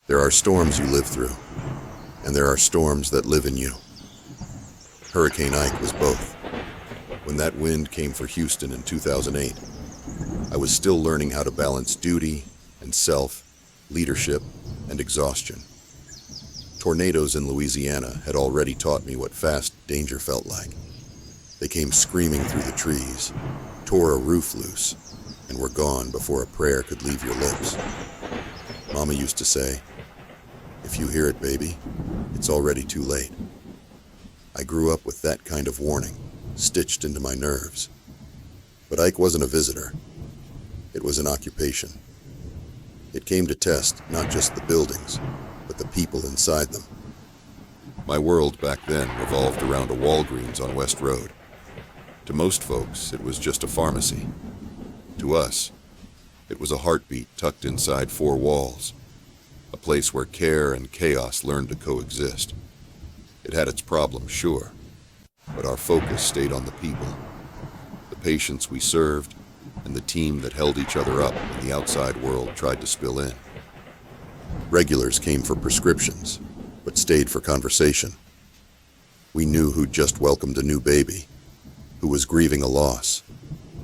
There are storms you live through, and there are storms that live in you. Hurricane Ike was both. When that wind came for Houston in 2008, I was still learning how to balance duty and self, leadership and exhaustion. Tornadoes in Louisiana had already taught me what fast danger felt like. They came screaming through the trees, tore a roof loose, and were gone before a prayer could leave your lips. Mama used to say, "If you hear it, baby, it's already too late." I grew up with that kind of warning, stitched into my nerves. But Ike wasn't a visitor. It was an occupation. It came to test not just the buildings, but the people inside them. My world back then revolved around a Walgreens on West Road. To most folks, it was just a pharmacy. To us, it was a heartbeat tucked inside four walls, a place where care and chaos learned to coexist. It had its problems, sure, but our focus stayed on the people, the patients we served, and the team that held each other up when the outside world tried to spill in. Regulars came for prescriptions, but stayed for conversation. We knew who'd just welcomed a new baby, who was grieving a loss,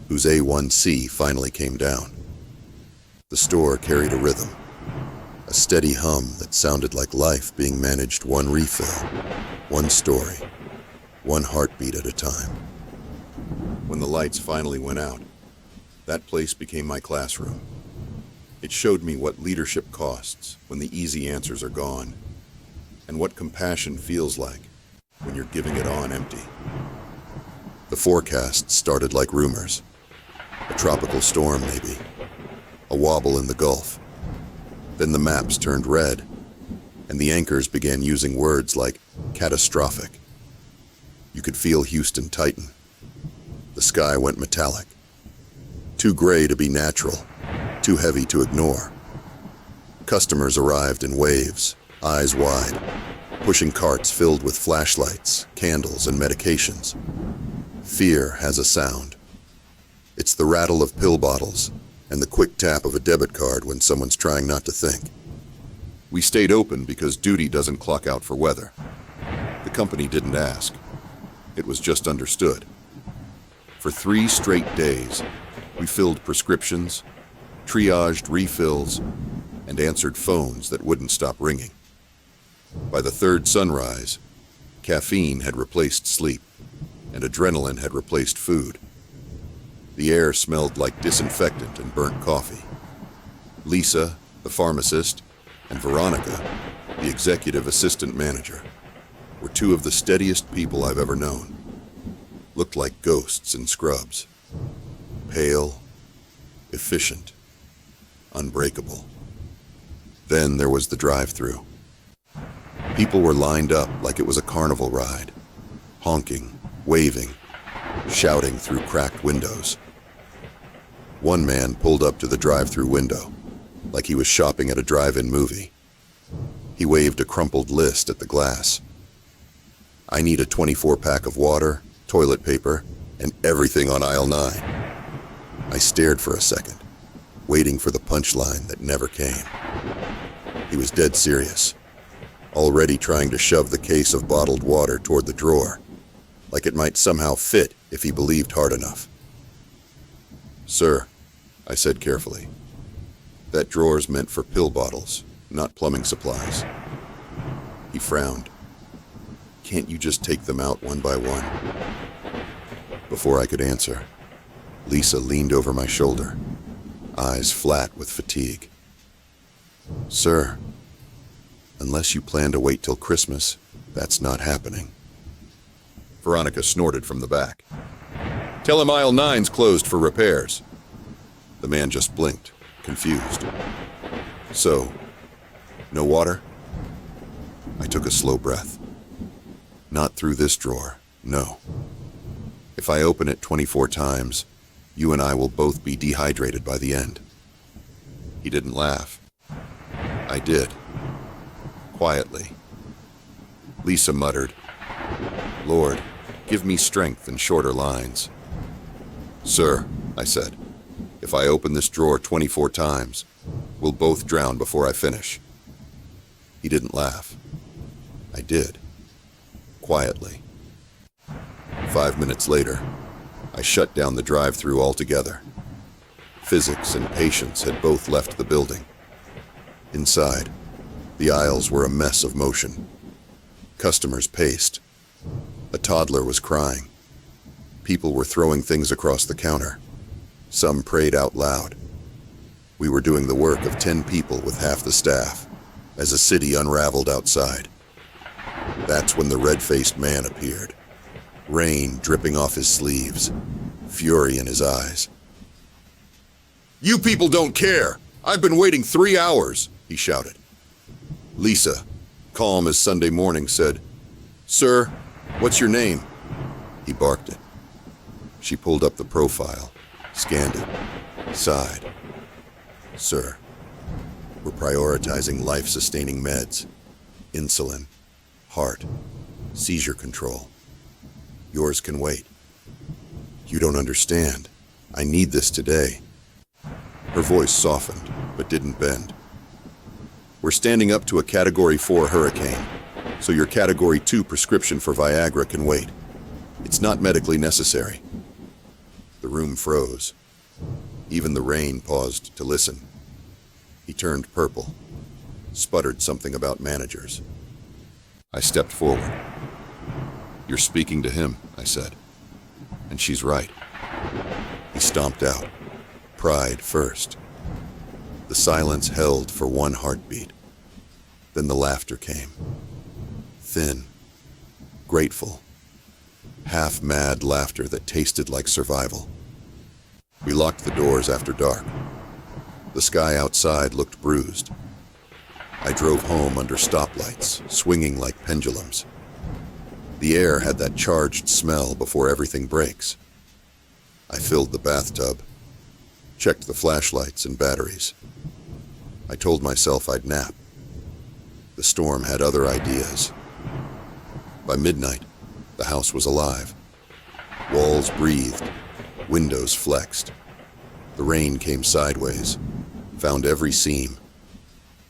whose A1C finally came down. The store carried a rhythm, a steady hum that sounded like life being managed one refill, one story, one heartbeat at a time. When the lights finally went out, that place became my classroom. It showed me what leadership costs when the easy answers are gone, and what compassion feels like when you're giving it on empty. The forecast started like rumors. A tropical storm, maybe. A wobble in the Gulf. Then the maps turned red, and the anchors began using words like catastrophic. You could feel Houston tighten. The sky went metallic. Too gray to be natural, too heavy to ignore. Customers arrived in waves, eyes wide, pushing carts filled with flashlights, candles, and medications. Fear has a sound. It's the rattle of pill bottles and the quick tap of a debit card when someone's trying not to think. We stayed open because duty doesn't clock out for weather. The company didn't ask. It was just understood. For 3 straight days, we filled prescriptions, triaged refills, and answered phones that wouldn't stop ringing. By the third sunrise, caffeine had replaced sleep, and adrenaline had replaced food. The air smelled like disinfectant and burnt coffee. Lisa, the pharmacist, and Veronica, the executive assistant manager, were 2 of the steadiest people I've ever known. Looked like ghosts in scrubs. Pale, efficient, unbreakable. Then there was the drive-thru. People were lined up like it was a carnival ride, honking, waving, shouting through cracked windows. One man pulled up to the drive-thru window, like he was shopping at a drive-in movie. He waved a crumpled list at the glass. "I need a 24-pack of water, toilet paper, and everything on aisle 9. I stared for a second, waiting for the punchline that never came. He was dead serious, already trying to shove the case of bottled water toward the drawer, like it might somehow fit if he believed hard enough. "Sir," I said carefully, "that drawer's meant for pill bottles, not plumbing supplies." He frowned. "Can't you just take them out one by one?" Before I could answer, Lisa leaned over my shoulder, eyes flat with fatigue. "Sir, unless you plan to wait till Christmas, that's not happening." Veronica snorted from the back. "Tell him aisle 9's closed for repairs." The man just blinked, confused. "So, no water?" I took a slow breath. "Not through this drawer, no. If I open it 24 times, you and I will both be dehydrated by the end." He didn't laugh. I did. Quietly. Lisa muttered, "Lord, give me strength and shorter lines." "Sir," I said, "if I open this drawer 24 times, we'll both drown before I finish." He didn't laugh. I did. Quietly. 5 minutes later, I shut down the drive-thru altogether. Physics and patience had both left the building. Inside, the aisles were a mess of motion. Customers paced. A toddler was crying. People were throwing things across the counter. Some prayed out loud. We were doing the work of 10 people with half the staff, as a city unraveled outside. That's when the red-faced man appeared. Rain dripping off his sleeves, fury in his eyes. "You people don't care! I've been waiting 3 hours!" he shouted. Lisa, calm as Sunday morning, said, "Sir, what's your name?" He barked it. She pulled up the profile, scanned it, sighed. "Sir, we're prioritizing life-sustaining meds, insulin, heart, seizure control. Yours can wait." "You don't understand. I need this today." Her voice softened, but didn't bend. "We're standing up to a Category 4 hurricane, so your Category 2 prescription for Viagra can wait. It's not medically necessary." The room froze. Even the rain paused to listen. He turned purple, sputtered something about managers. I stepped forward. "You're speaking to him," I said. "And she's right." He stomped out, pride first. The silence held for one heartbeat. Then the laughter came. Thin, grateful, half-mad laughter that tasted like survival. We locked the doors after dark. The sky outside looked bruised. I drove home under stoplights, swinging like pendulums. The air had that charged smell before everything breaks. I filled the bathtub, checked the flashlights and batteries. I told myself I'd nap. The storm had other ideas. By midnight, the house was alive. Walls breathed, windows flexed. The rain came sideways, found every seam.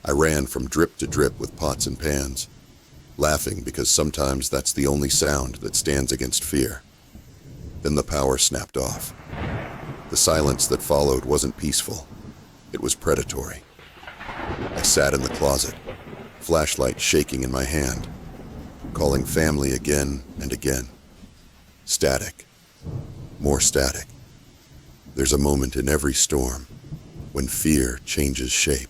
I ran from drip to drip with pots and pans, laughing because sometimes that's the only sound that stands against fear. Then the power snapped off. The silence that followed wasn't peaceful. It was predatory. I sat in the closet, flashlight shaking in my hand, calling family again and again. Static. More static. There's a moment in every storm when fear changes shape.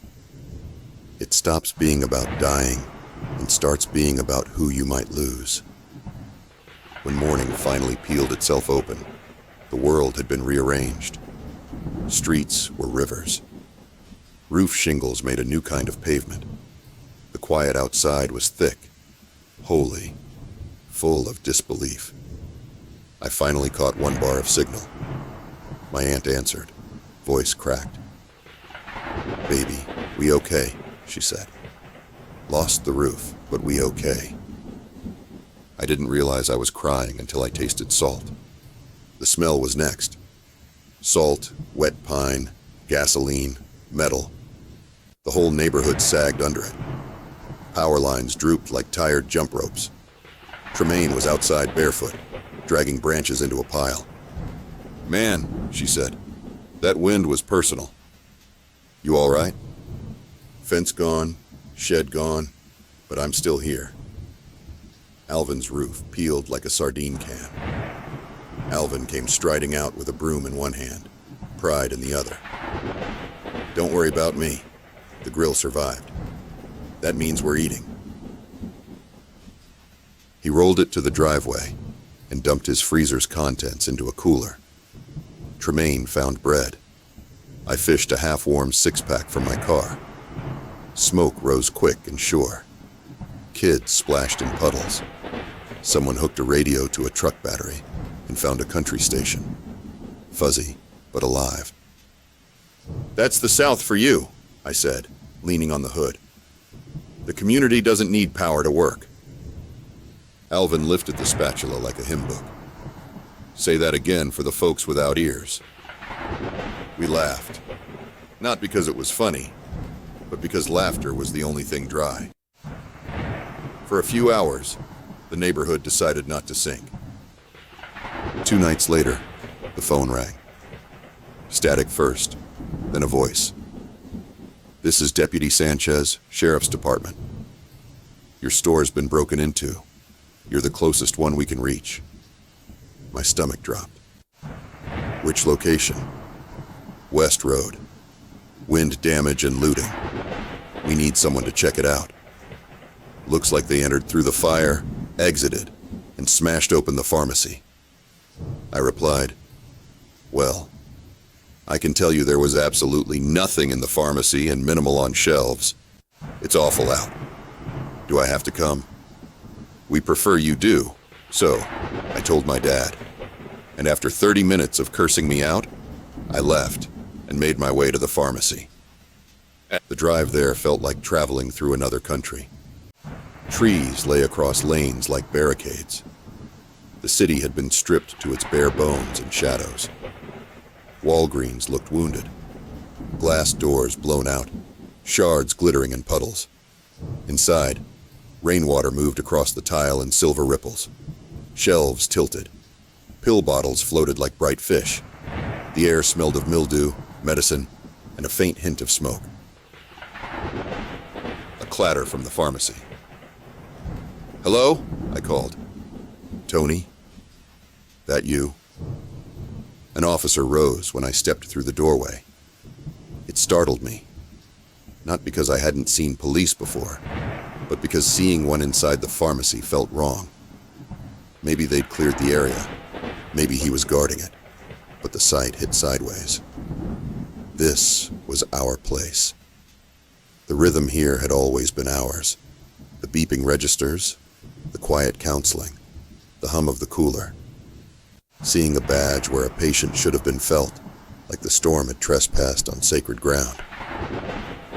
It stops being about dying and starts being about who you might lose. When morning finally peeled itself open, the world had been rearranged. Streets were rivers. Roof shingles made a new kind of pavement. The quiet outside was thick, holy, full of disbelief. I finally caught one bar of signal. My aunt answered, voice cracked. "Baby, we okay," she said. "Lost the roof, but we okay." I didn't realize I was crying until I tasted salt. The smell was next. Salt, wet pine, gasoline, metal. The whole neighborhood sagged under it. Power lines drooped like tired jump ropes. Tremaine was outside barefoot, dragging branches into a pile. "Man," she said, "that wind was personal." "You all right?" "Fence gone, shed gone, but I'm still here." Alvin's roof peeled like a sardine can. Alvin came striding out with a broom in one hand, pride in the other. "Don't worry about me. The grill survived. That means we're eating." He rolled it to the driveway and dumped his freezer's contents into a cooler. Tremaine found bread. I fished a half-warm six-pack from my car. Smoke rose quick and sure. Kids splashed in puddles. Someone hooked a radio to a truck battery and found a country station. Fuzzy, but alive. "That's the South for you," I said, leaning on the hood. "The community doesn't need power to work." Alvin lifted the spatula like a hymn book. "Say that again for the folks without ears." We laughed. Not because it was funny, but because laughter was the only thing dry. For a few hours, the neighborhood decided not to sink. 2 nights later, the phone rang. Static first, then a voice. "This is Deputy Sanchez, Sheriff's Department. Your store's been broken into. You're the closest one we can reach." My stomach dropped. "Which location?" "West Road. Wind damage and looting. We need someone to check it out. Looks like they entered through the fire, exited, and smashed open the pharmacy." I replied, "Well, I can tell you there was absolutely nothing in the pharmacy and minimal on shelves. It's awful out. Do I have to come?" "We prefer you do," so I told my dad. And after 30 minutes of cursing me out, I left and made my way to the pharmacy. The drive there felt like traveling through another country. Trees lay across lanes like barricades. The city had been stripped to its bare bones and shadows. Walgreens looked wounded. Glass doors blown out, shards glittering in puddles. Inside, rainwater moved across the tile in silver ripples. Shelves tilted. Pill bottles floated like bright fish. The air smelled of mildew, medicine, and a faint hint of smoke. A clatter from the pharmacy. "Hello?" I called. "Tony? That you?" An officer rose when I stepped through the doorway. It startled me. Not because I hadn't seen police before, but because seeing one inside the pharmacy felt wrong. Maybe they'd cleared the area. Maybe he was guarding it. But the sight hit sideways. This was our place. The rhythm here had always been ours. The beeping registers, the quiet counseling, the hum of the cooler. Seeing a badge where a patient should have been felt, like the storm had trespassed on sacred ground.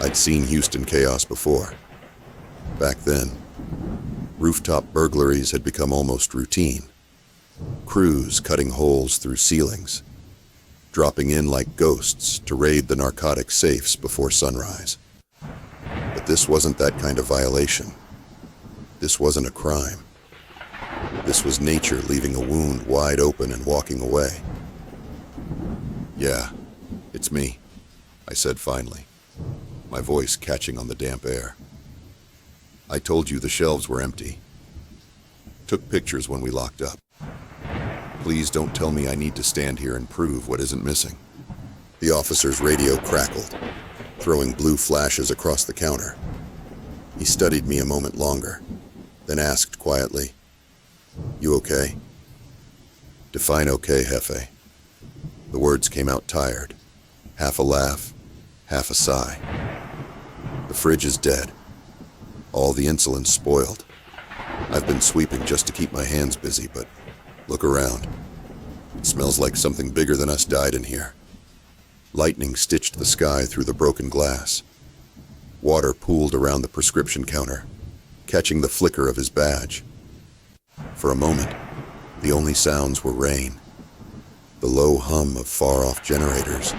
I'd seen Houston chaos before. Back then, rooftop burglaries had become almost routine. Crews cutting holes through ceilings, dropping in like ghosts to raid the narcotic safes before sunrise. But this wasn't that kind of violation. This wasn't a crime. This was nature leaving a wound wide open and walking away. "Yeah, it's me," I said finally, my voice catching on the damp air. "I told you the shelves were empty. Took pictures when we locked up. Please don't tell me I need to stand here and prove what isn't missing." The officer's radio crackled, throwing blue flashes across the counter. He studied me a moment longer, then asked quietly, "You okay?" "Define okay, Jefe." The words came out tired, half a laugh, half a sigh. "The fridge is dead. All the insulin's spoiled. I've been sweeping just to keep my hands busy, but look around. It smells like something bigger than us died in here." Lightning stitched the sky through the broken glass. Water pooled around the prescription counter, catching the flicker of his badge. For a moment, the only sounds were rain, the low hum of far-off generators,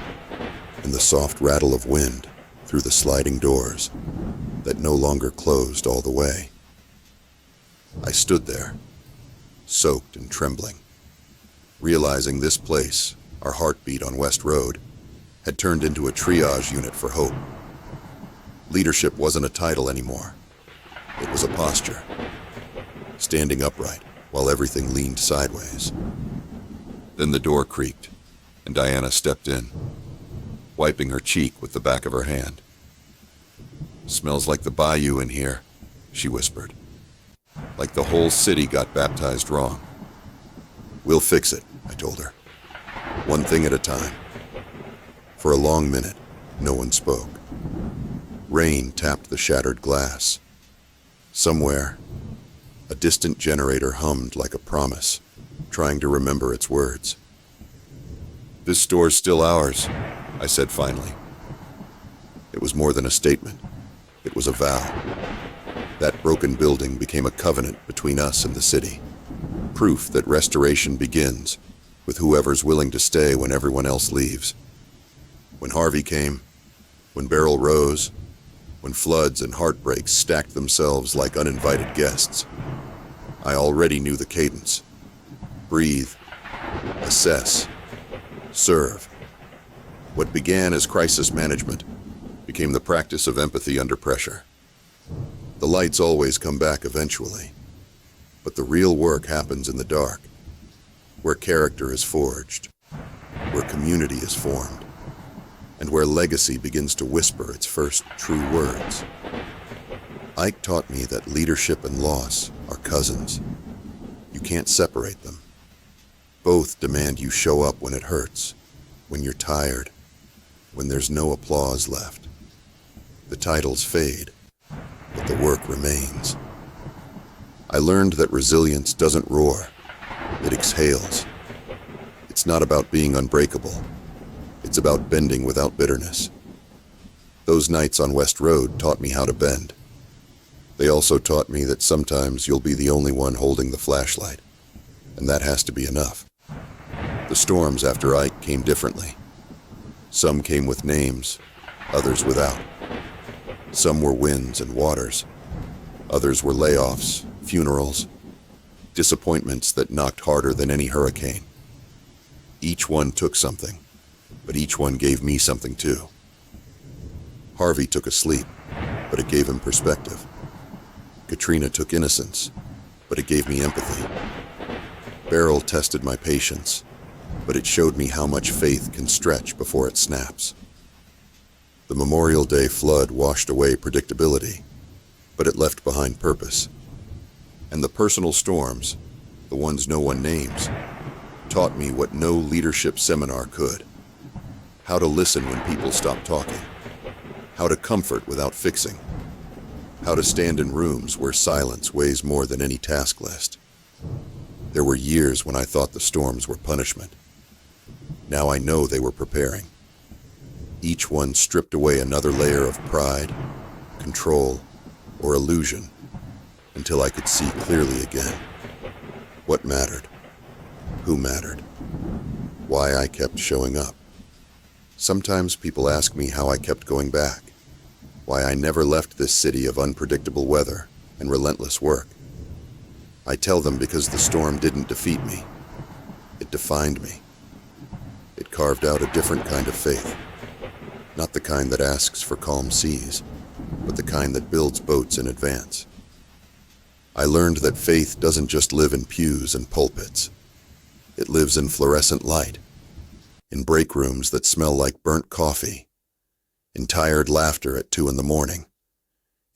and the soft rattle of wind through the sliding doors that no longer closed all the way. I stood there, soaked and trembling, realizing this place, our heartbeat on West Road, had turned into a triage unit for hope. Leadership wasn't a title anymore. It was a posture, standing upright while everything leaned sideways. Then the door creaked, and Diana stepped in, wiping her cheek with the back of her hand. "Smells like the bayou in here," she whispered. "Like the whole city got baptized wrong." "We'll fix it," I told her. "One thing at a time." For a long minute, no one spoke. Rain tapped the shattered glass. Somewhere, a distant generator hummed like a promise, trying to remember its words. "This store's still ours," I said finally. It was more than a statement. It was a vow. That broken building became a covenant between us and the city. Proof that restoration begins with whoever's willing to stay when everyone else leaves. When Harvey came, when Beryl rose, when floods and heartbreaks stacked themselves like uninvited guests. I already knew the cadence. Breathe, assess, serve. What began as crisis management became the practice of empathy under pressure. The lights always come back eventually, but the real work happens in the dark, where character is forged, where community is formed, and where legacy begins to whisper its first true words. Ike taught me that leadership and loss are cousins. You can't separate them. Both demand you show up when it hurts, when you're tired, when there's no applause left. The titles fade, but the work remains. I learned that resilience doesn't roar, it exhales. It's not about being unbreakable. It's about bending without bitterness. Those nights on West Road taught me how to bend. They also taught me that sometimes you'll be the only one holding the flashlight, and that has to be enough. The storms after Ike came differently. Some came with names, others without. Some were winds and waters. Others were layoffs, funerals, disappointments that knocked harder than any hurricane. Each one took something, but each one gave me something too. Harvey took a sleep, but it gave him perspective. Katrina took innocence, but it gave me empathy. Beryl tested my patience, but it showed me how much faith can stretch before it snaps. The Memorial Day flood washed away predictability, but it left behind purpose. And the personal storms, the ones no one names, taught me what no leadership seminar could. How to listen when people stop talking. How to comfort without fixing. How to stand in rooms where silence weighs more than any task list. There were years when I thought the storms were punishment. Now I know they were preparing. Each one stripped away another layer of pride, control, or illusion until I could see clearly again. What mattered? Who mattered? Why I kept showing up. Sometimes people ask me how I kept going back, why I never left this city of unpredictable weather and relentless work. I tell them because the storm didn't defeat me. It defined me. It carved out a different kind of faith. Not the kind that asks for calm seas, but the kind that builds boats in advance. I learned that faith doesn't just live in pews and pulpits. It lives in fluorescent light, in break rooms that smell like burnt coffee, in tired laughter at 2 a.m,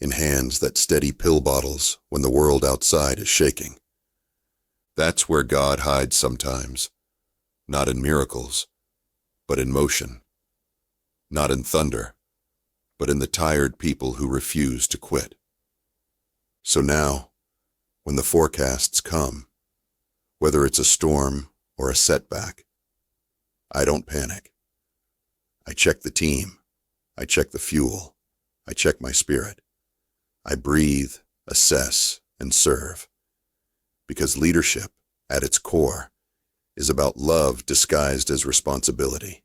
in hands that steady pill bottles when the world outside is shaking. That's where God hides sometimes, not in miracles, but in motion. Not in thunder, but in the tired people who refuse to quit. So now, when the forecasts come, whether it's a storm or a setback, I don't panic. I check the team. I check the fuel. I check my spirit. I breathe, assess, and serve. Because leadership, at its core, is about love disguised as responsibility.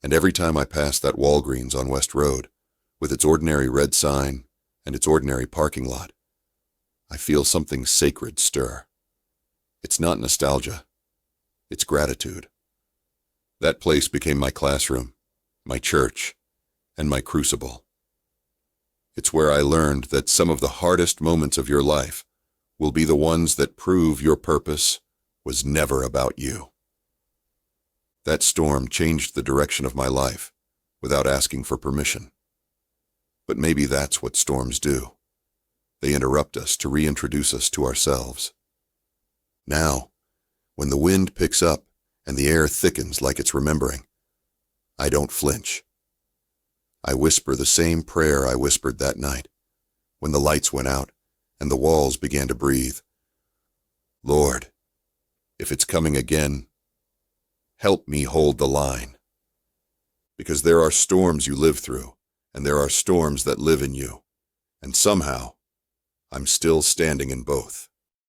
And every time I pass that Walgreens on West Road, with its ordinary red sign and its ordinary parking lot, I feel something sacred stir. It's not nostalgia. It's gratitude. That place became my classroom, my church, and my crucible. It's where I learned that some of the hardest moments of your life will be the ones that prove your purpose was never about you. That storm changed the direction of my life without asking for permission. But maybe that's what storms do. They interrupt us to reintroduce us to ourselves. Now, when the wind picks up and the air thickens like it's remembering, I don't flinch. I whisper the same prayer I whispered that night when the lights went out and the walls began to breathe. Lord, if it's coming again, help me hold the line. Because there are storms you live through, and there are storms that live in you, and somehow, I'm still standing in both.